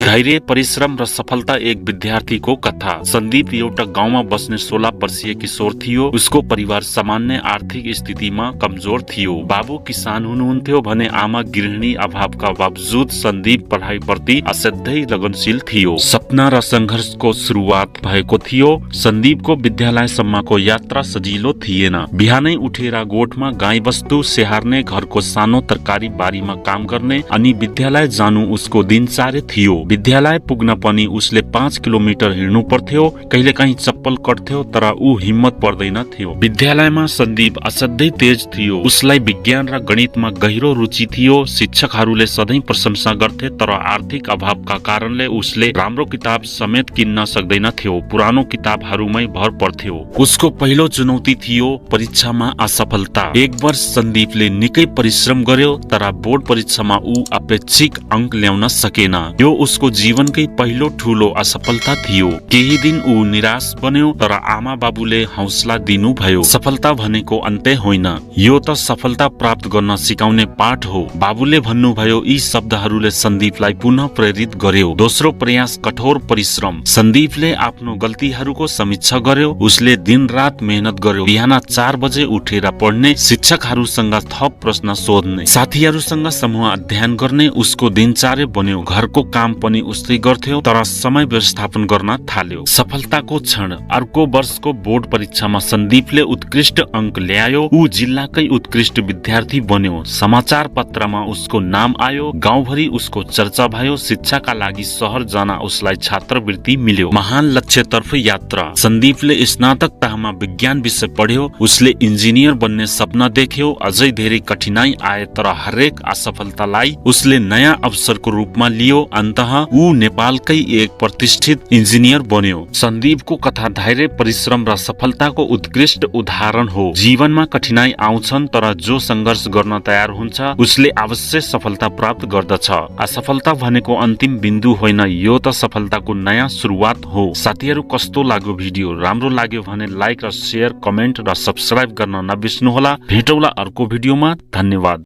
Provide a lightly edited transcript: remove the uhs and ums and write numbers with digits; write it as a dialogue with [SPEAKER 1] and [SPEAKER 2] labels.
[SPEAKER 1] धैर्य, परिश्रम र सफलता एक विद्यार्थीको कथा। सन्दीप एउटा गाउँमा बस्ने 16 वर्षीय किशोर थियो। उसको परिवार सामान्य आर्थिक स्थितिमा कमजोर थियो। बाबु किसान हुनुहुन्थ्यो भने आमा गृहिणी अभावका बावजुद सन्दीप पढाइप्रति असाध्यै लगनशील थियो। सपना र संघर्षको सुरुवात भएको थियो। सन्दीपको विद्यालयसम्मको यात्रा सजिलो थिएन। बिहानै उठेर गोठमा गाई वस्तु स्याहार्ने, घरको सानो तरकारी बारीमा काम गर्ने अनि विद्यालय जानु उसको दिनचर्या थियो। विद्यालय पुग्न पनि उसले 5 किलोमिटर हिँड्नु पर्थ्यो। कहिलेकाहीँ चप्पल कट्थ्यो तर ऊ हिम्मत पर्दैन थियो। विद्यालयमा सन्दीप असाध्यै तेज थियो। उसलाई विज्ञान र गणितमा गहिरो रुचि थियो। शिक्षकहरूले सधैँ प्रशंसा गर्थे तर आर्थिक अभावका कारणले उसले राम्रो किताब समेत किन्न सक्दैन थियो। पुरानो किताबहरूमै भर पर्थ्यो। उसको पहिलो चुनौती थियो परीक्षामा असफलता। एक वर्ष सन्दीपले निकै परिश्रम गर्यो तर बोर्ड परीक्षामा ऊ अपेक्षित अंक ल्याउन सकेन। यो उसको जीवनकै पहिलो ठूलो असफलता थियो। केही दिन ऊ निराश बन्यो तर आमा बाबुले हौसला दिनु भयो। सफलता भनेको अन्त्य होइन, यो त सफलता प्राप्त गर्न सिकाउने पाठ हो। बाबुले भन्नुभयो। यी शब्दहरूले सन्दीपलाई पुनः प्रेरित गर्यो। दोस्रो प्रयास कठोर परिश्रम। सन्दीपले आफ्नो गल्तीहरूको समीक्षा गर्यो। उसले दिन रात मेहनत गर्यो। बिहान 4 बजे उठेर पढ्ने, शिक्षकहरूसँग थप प्रश्न सोध्ने, साथीहरूसँग समूह अध्ययन गर्ने उसको दिनचर्या बन्यो। घरको काम पनि उसले गर्थ्यो तर समय व्यवस्थापन गर्न थाल्यो। सफलताको क्षण। अर्को वर्षको बोर्ड परीक्षामा सन्दीपले उत्कृष्ट अंक ल्यायो। ऊ जिल्लाकै उत्कृष्ट विद्यार्थी बन्यो। समाचार पत्रमा उसको नाम आयो। गाउँभरि उसको चर्चा भयो। शिक्षाका लागि शहर जान उसलाई छात्रवृत्ति मिल्यो। महान लक्ष्यतर्फ यात्रा। सन्दीपले स्नातक तहमा विज्ञान विषय पढ्यो। उसले इन्जिनियर बन्ने सपना देख्यो। अझै धेरै कठिनाई आए तर हरेक असफलतालाई उसले नयाँ अवसरको रूपमा लियो। अन्ततः ऊ नेपालकै एक प्रतिष्ठित इन्जिनियर बन्यो। सन्दीपको कथा धैर्य, परिश्रम र सफलताको उत्कृष्ट उदाहरण हो। जीवनमा कठिनाई आउँछन् तर जो संघर्ष गर्न तयार हुन्छ उसले अवश्य सफलता प्राप्त गर्दछ। असफलता भनेको अन्तिम बिन्दु होइन, यो त सफलताको नयाँ सुरुवात हो। साथीहरू, कस्तो लाग्यो भिडियो? राम्रो लाग्यो भने लाइक र शेयर, कमेन्ट र सब्स्क्राइब गर्न नबिर्सनुहोला। भेटौँला अर्को भिडियोमा। धन्यवाद।